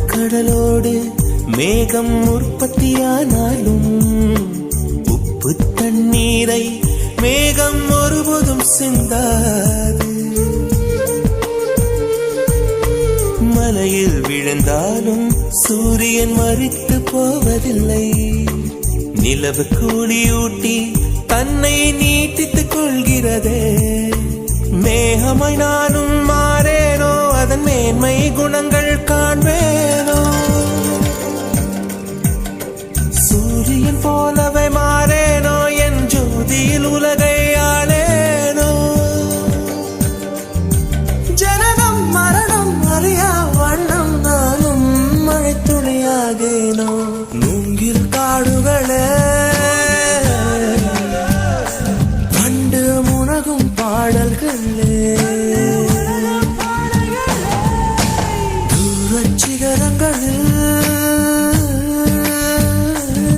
கடலோடு மேகம் உற்பத்தியானாலும் உப்பு தண்ணீரை மேகம் ஒருபோதும் சிந்தாது. மலையில் விழுந்தாலும் சூரியன் மறித்து போவதில்லை. நிலவு கூலியூட்டி தன்னை நீட்டித்துக் கொள்கிறதே. மேகமாய் நானும் மாறேனோ, அதன் மேன்மை குணங்கள் காண்பேனோ. சூரியன் போலவே